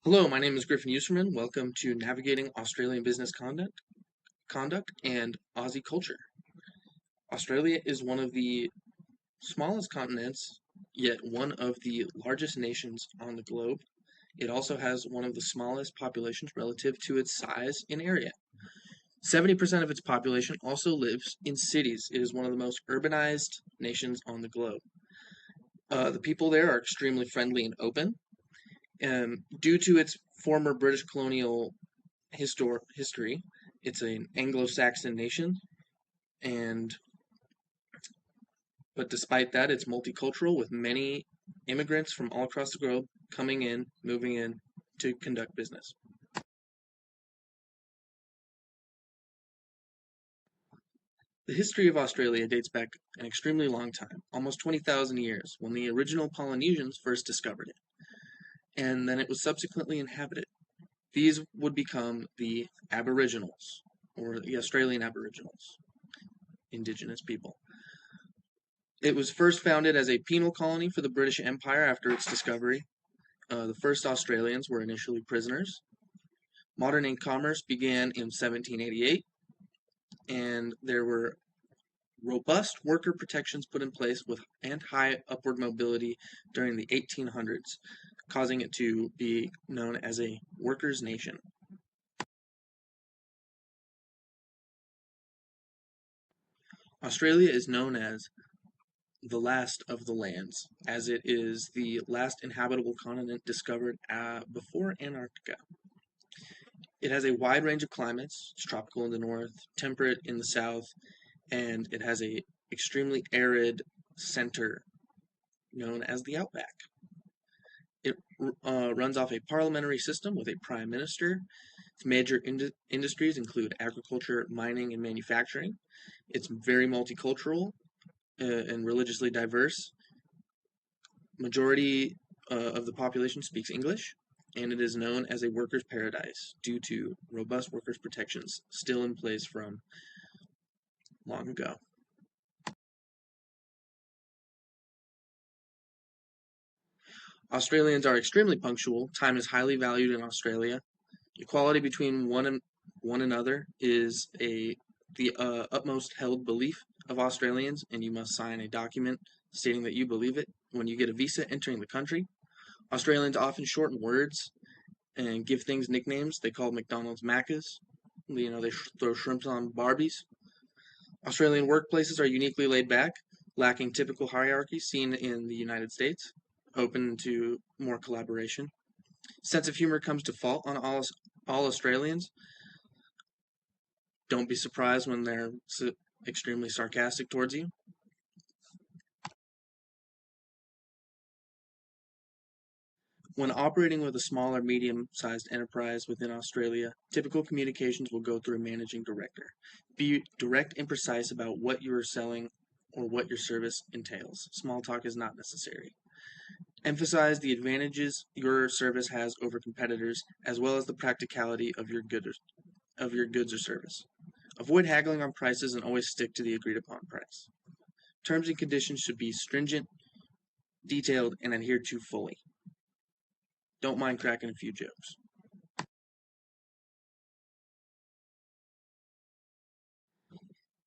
Hello, my name is Griffin Userman. Welcome to Navigating Australian Business Conduct and Aussie Culture. Australia is one of the smallest continents, yet one of the largest nations on the globe. It also has one of the smallest populations relative to its size in area. 70% of its population also lives in cities. It is one of the most urbanized nations on the globe. The people there are extremely friendly and open. Due to its former British colonial history. It's an Anglo-Saxon nation, and but despite that, it's multicultural with many immigrants from all across the globe coming in, moving in to conduct business. The history of Australia dates back an extremely long time, almost 20,000 years, when the original Polynesians first discovered it, and then it was subsequently inhabited. These would become the Aboriginals, or the Australian Aboriginals, indigenous people. It was first founded as a penal colony for the British Empire after its discovery. The first Australians were initially prisoners. Modern commerce began in 1788, and there were robust worker protections put in place and high upward mobility during the 1800s, causing it to be known as a workers' nation. Australia is known as the last of the lands, as it is the last inhabitable continent discovered before Antarctica. It has a wide range of climates. It's tropical in the north, temperate in the south, and it has a extremely arid center known as the outback. It runs off a parliamentary system with a prime minister. Its major industries include agriculture, mining, and manufacturing. It's very multicultural and religiously diverse. Majority of the population speaks English, and it is known as a workers' paradise due to robust workers' protections still in place from long ago. Australians are extremely punctual. Time is highly valued in Australia. Equality between one another is the utmost held belief of Australians, and you must sign a document stating that you believe it when you get a visa entering the country. Australians often shorten words and give things nicknames. They call McDonald's Maccas. They throw shrimps on Barbies. Australian workplaces are uniquely laid back, lacking typical hierarchy seen in the United States, open to more collaboration. Sense of humor comes to fault on all Australians. Don't be surprised when they're extremely sarcastic towards you. When operating with a small or medium-sized enterprise within Australia, typical communications will go through a managing director. Be direct and precise about what you are selling or what your service entails. Small talk is not necessary. Emphasize the advantages your service has over competitors, as well as the practicality of your goods or service. Avoid haggling on prices and always stick to the agreed upon price. Terms and conditions should be stringent, detailed, and adhered to fully. Don't mind cracking a few jokes.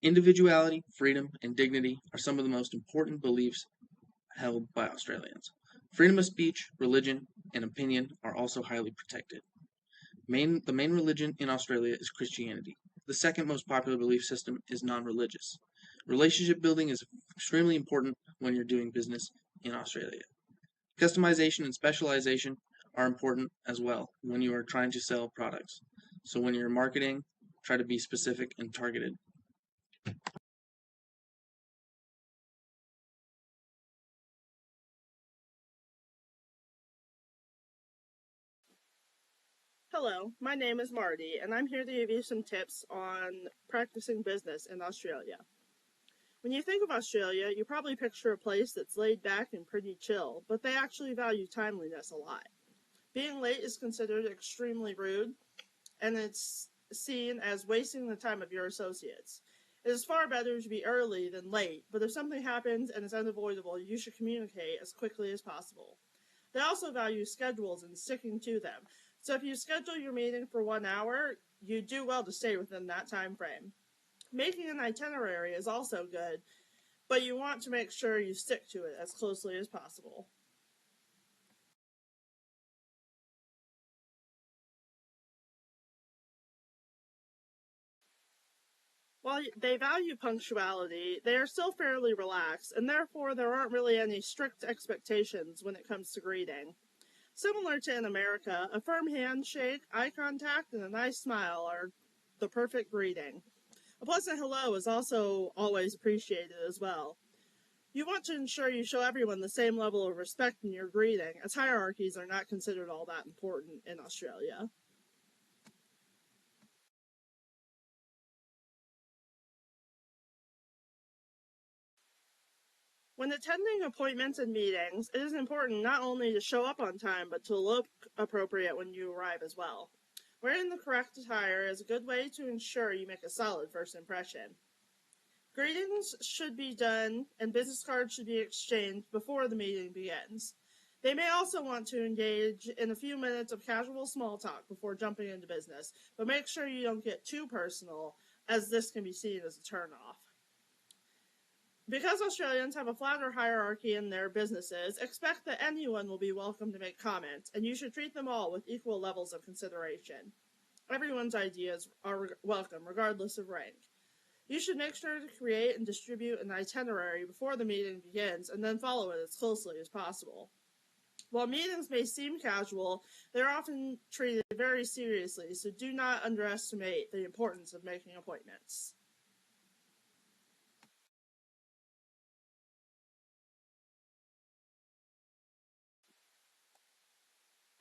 Individuality, freedom, and dignity are some of the most important beliefs held by Australians. Freedom of speech, religion, and opinion are also highly protected. The main religion in Australia is Christianity. The second most popular belief system is non-religious. Relationship building is extremely important when you're doing business in Australia. Customization and specialization are important as well when you are trying to sell products. So when you're marketing, try to be specific and targeted. Hello, my name is Marty, and I'm here to give you some tips on practicing business in Australia. When you think of Australia, you probably picture a place that's laid back and pretty chill, but they actually value timeliness a lot. Being late is considered extremely rude, and it's seen as wasting the time of your associates. It is far better to be early than late, but if something happens and it's unavoidable, you should communicate as quickly as possible. They also value schedules and sticking to them. So if you schedule your meeting for 1 hour, you do well to stay within that time frame. Making an itinerary is also good, but you want to make sure you stick to it as closely as possible. While they value punctuality, they are still fairly relaxed, and therefore there aren't really any strict expectations when it comes to greeting. Similar to in America, a firm handshake, eye contact, and a nice smile are the perfect greeting. A pleasant hello is also always appreciated as well. You want to ensure you show everyone the same level of respect in your greeting, as hierarchies are not considered all that important in Australia. When attending appointments and meetings, it is important not only to show up on time, but to look appropriate when you arrive as well. Wearing the correct attire is a good way to ensure you make a solid first impression. Greetings should be done and business cards should be exchanged before the meeting begins. They may also want to engage in a few minutes of casual small talk before jumping into business, but make sure you don't get too personal, as this can be seen as a turnoff. Because Australians have a flatter hierarchy in their businesses, expect that anyone will be welcome to make comments, and you should treat them all with equal levels of consideration. Everyone's ideas are welcome, regardless of rank. You should make sure to create and distribute an itinerary before the meeting begins, and then follow it as closely as possible. While meetings may seem casual, they are often treated very seriously, so do not underestimate the importance of making appointments.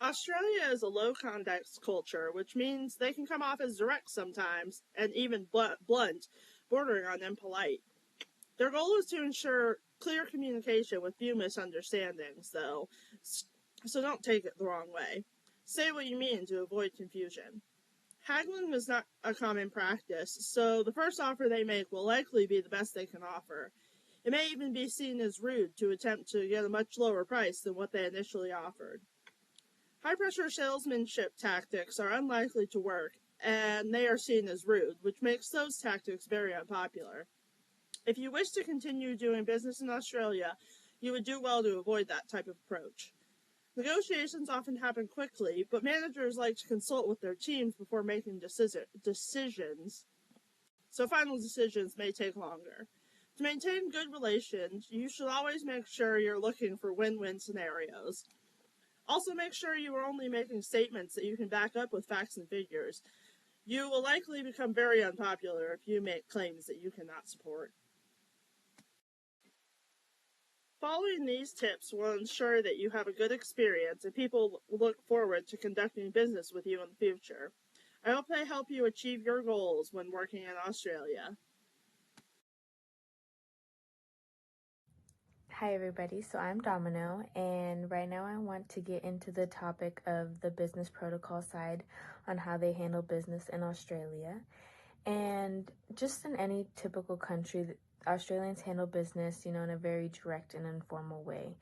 Australia is a low context culture, which means they can come off as direct sometimes and even blunt, bordering on impolite. Their goal is to ensure clear communication with few misunderstandings, though, so don't take it the wrong way. Say what you mean to avoid confusion. Haggling is not a common practice, so the first offer they make will likely be the best they can offer. It may even be seen as rude to attempt to get a much lower price than what they initially offered. High pressure salesmanship tactics are unlikely to work, and they are seen as rude, which makes those tactics very unpopular. If you wish to continue doing business in Australia, you would do well to avoid that type of approach. Negotiations often happen quickly, but managers like to consult with their teams before making decisions, so final decisions may take longer. To maintain good relations, you should always make sure you're looking for win-win scenarios. Also, make sure you are only making statements that you can back up with facts and figures. You will likely become very unpopular if you make claims that you cannot support. Following these tips will ensure that you have a good experience and people look forward to conducting business with you in the future. I hope they help you achieve your goals when working in Australia. Hi, everybody. So I'm Domino, and right now I want to get into the topic of the business protocol side on how they handle business in Australia. And just in any typical country, Australians handle business, in a very direct and informal way.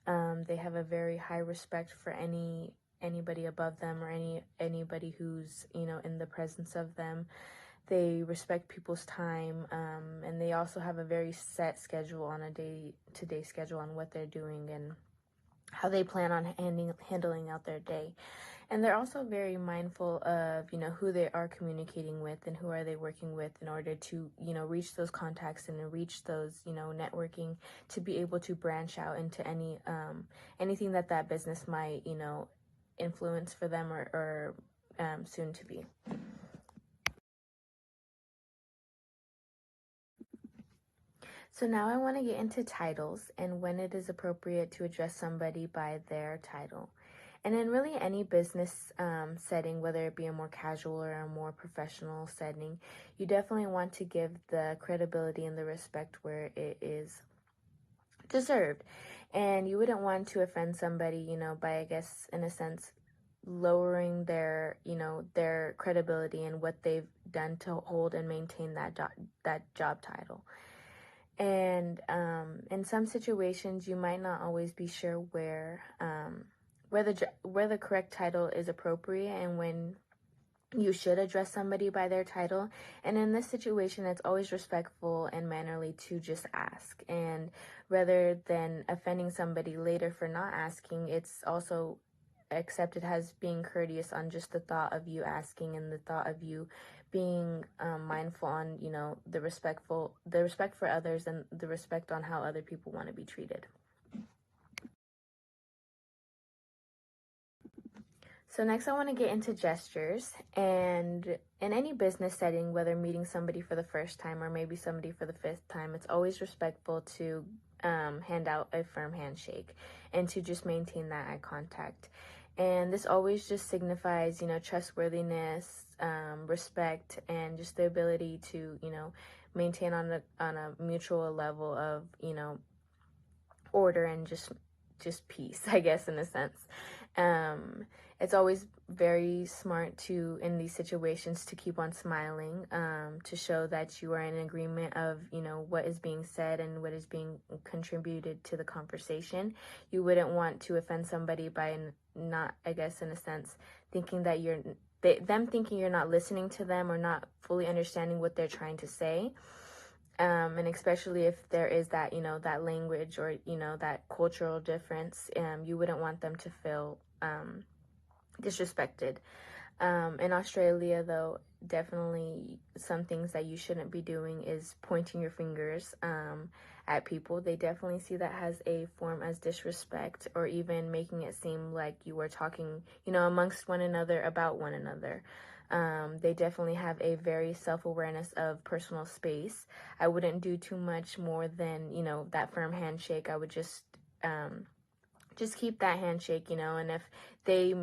They have a very high respect for anybody above them or anybody who's in the presence of them. They respect people's time, and they also have a very set schedule on a day-to-day schedule on what they're doing and how they plan on handling out their day. And they're also very mindful of, who they are communicating with and who are they working with in order to, reach those contacts and reach those, networking, to be able to branch out into anything that business might, influence for them or soon to be. So now I want to get into titles and when it is appropriate to address somebody by their title. And in really any business setting, whether it be a more casual or a more professional setting, you definitely want to give the credibility and the respect where it is deserved. And you wouldn't want to offend somebody, by, I guess, in a sense, lowering their credibility and what they've done to hold and maintain that job title. And in some situations, you might not always be sure where where the correct title is appropriate and when you should address somebody by their title. And in this situation, it's always respectful and mannerly to just ask. And rather than offending somebody later for not asking, it's also accepted as being courteous on just the thought of you asking and the thought of you being mindful on, the respect for others and the respect on how other people want to be treated. So next I want to get into gestures, and in any business setting, whether meeting somebody for the first time or maybe somebody for the fifth time, it's always respectful to hand out a firm handshake and to just maintain that eye contact. And this always just signifies, trustworthiness, respect, and just the ability to, maintain on a mutual level of, order and just peace, I guess, in a sense. It's always very smart to, in these situations, to keep on smiling, to show that you are in agreement of, what is being said and what is being contributed to the conversation. You wouldn't want to offend somebody by not, I guess, in a sense, thinking that them thinking you're not listening to them or not fully understanding what they're trying to say. And especially if there is that, that language or, that cultural difference, you wouldn't want them to feel disrespected. In Australia, though, definitely some things that you shouldn't be doing is pointing your fingers at people. They definitely see that as a form as disrespect, or even making it seem like you were talking, amongst one another about one another. They definitely have a very self-awareness of personal space. I wouldn't do too much more than, that firm handshake. I would just keep that handshake, and if they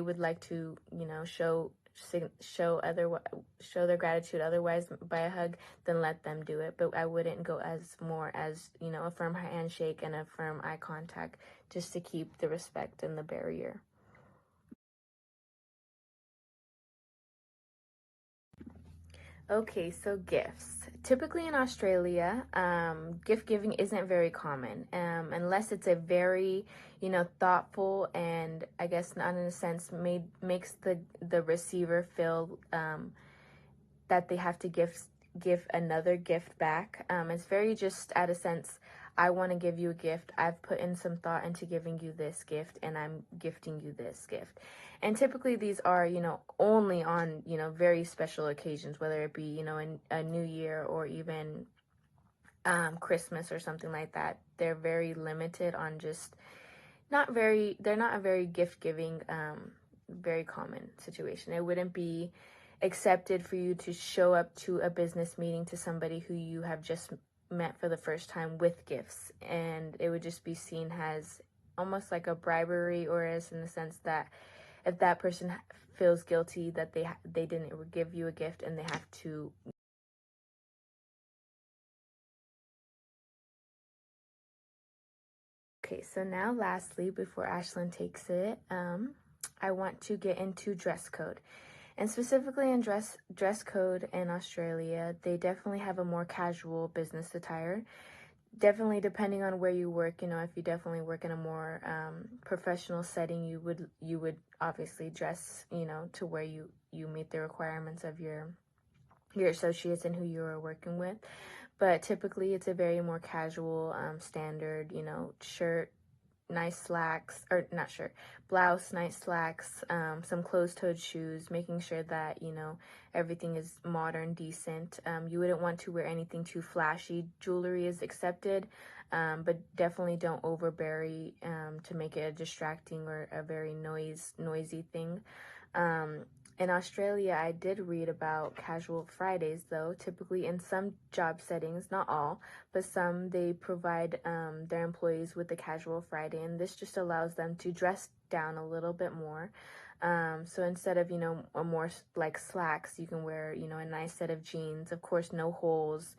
would like to, show their gratitude otherwise by a hug, then let them do it. But I wouldn't go as more as, a firm handshake and a firm eye contact, just to keep the respect and the barrier. Okay, so gifts. Typically in Australia, gift giving isn't very common, unless it's a very, thoughtful and, I guess, not in a sense, makes the receiver feel that they have to give another gift back. It's very just at a sense, I want to give you a gift. I've put in some thought into giving you this gift, and I'm gifting you this gift. And typically these are, only on, very special occasions, whether it be, a New Year or even Christmas or something like that. They're very limited on just they're not a very gift giving, very common situation. It wouldn't be accepted for you to show up to a business meeting to somebody who you have just met for the first time with gifts, and it would just be seen as almost like a bribery, or as in the sense that if that person feels guilty that they didn't give you a gift and they have to. Okay, so now lastly, before Ashlyn takes it, I want to get into dress code. And specifically in dress code in Australia, they definitely have a more casual business attire. Definitely depending on where you work, if you definitely work in a more professional setting, you would obviously dress, to where you meet the requirements of your associates and who you are working with. But typically it's a very more casual, standard, shirt, nice slacks, or not shirt, blouse, nice slacks, some closed-toed shoes, making sure that, everything is modern, decent. You wouldn't want to wear anything too flashy. Jewelry is accepted, but definitely don't overbury to make it a distracting or a very noisy thing. In Australia, I did read about casual Fridays, though. Typically in some job settings, not all, but some, they provide their employees with a casual Friday, and this just allows them to dress down a little bit more. So instead of, a more like slacks, you can wear, a nice set of jeans, of course, no holes,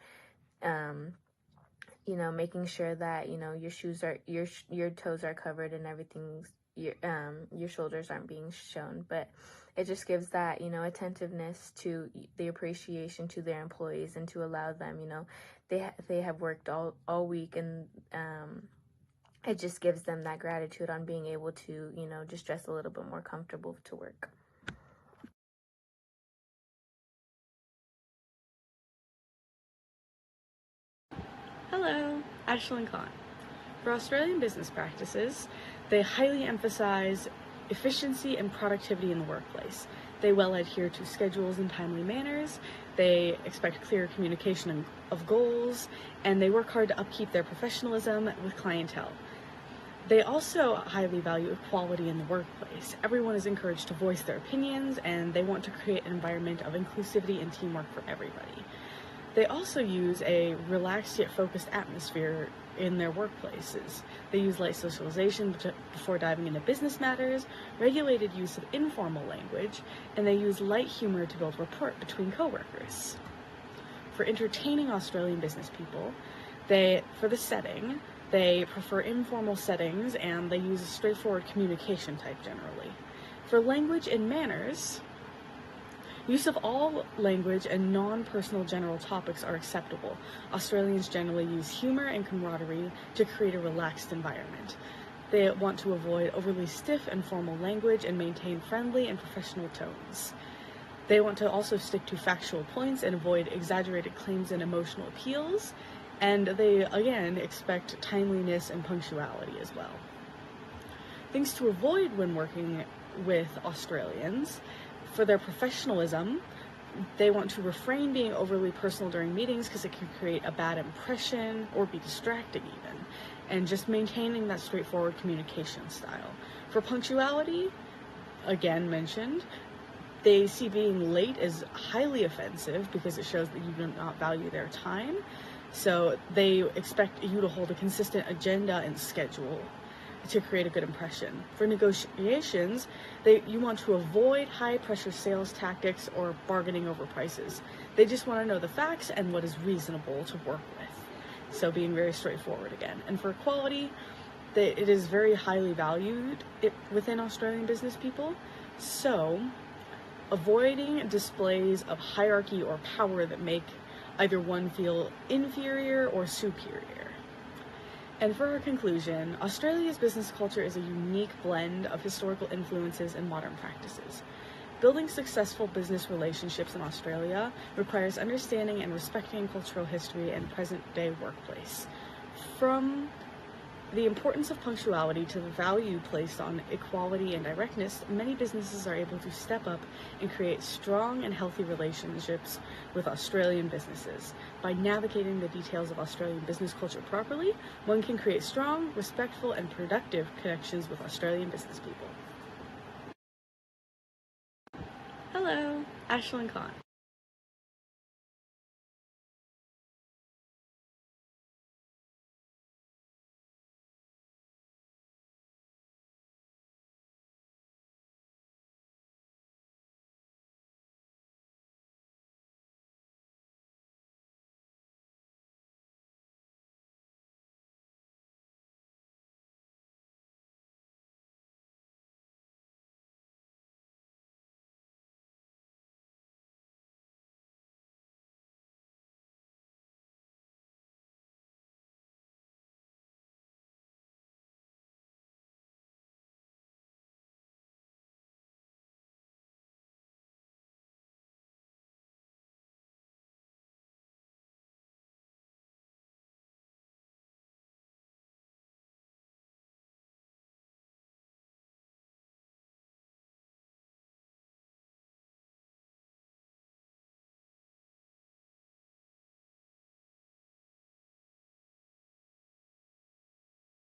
making sure that, your shoes are, your toes are covered and everything's, your shoulders aren't being shown. But it just gives that, attentiveness to the appreciation to their employees, and to allow them, they have worked all week, and it just gives them that gratitude on being able to, just dress a little bit more comfortable to work. Hello, Ashlyn Khan. For Australian business practices, they highly emphasize efficiency and productivity in the workplace. They well adhere to schedules and timely manners, they expect clear communication of goals, and they work hard to upkeep their professionalism with clientele. They also highly value equality in the workplace. Everyone is encouraged to voice their opinions, and they want to create an environment of inclusivity and teamwork for everybody. They also use a relaxed yet focused atmosphere in their workplaces. They use light socialization before diving into business matters, regulated use of informal language, and they use light humor to build rapport between coworkers. For entertaining Australian business people, for the setting, they prefer informal settings and they use a straightforward communication type generally. For language and manners, use of all language and non-personal general topics are acceptable. Australians generally use humor and camaraderie to create a relaxed environment. They want to avoid overly stiff and formal language and maintain friendly and professional tones. They want to also stick to factual points and avoid exaggerated claims and emotional appeals. And they, again, expect timeliness and punctuality as well. Things to avoid when working with Australians: for their professionalism, they want to refrain being overly personal during meetings because it can create a bad impression or be distracting even, and just maintaining that straightforward communication style. For punctuality, again mentioned, they see being late as highly offensive because it shows that you do not value their time. So they expect you to hold a consistent agenda and schedule to create a good impression. For negotiations, you want to avoid high-pressure sales tactics or bargaining over prices. They just want to know the facts and what is reasonable to work with. So being very straightforward again. And for equality, it is very highly valued within Australian business people. So avoiding displays of hierarchy or power that make either one feel inferior or superior. And for our conclusion, Australia's business culture is a unique blend of historical influences and modern practices. Building successful business relationships in Australia requires understanding and respecting cultural history and present-day workplace. From the importance of punctuality to the value placed on equality and directness, many businesses are able to step up and create strong and healthy relationships with Australian businesses. By navigating the details of Australian business culture properly, one can create strong, respectful, and productive connections with Australian business people. Hello, Ashlyn Khan.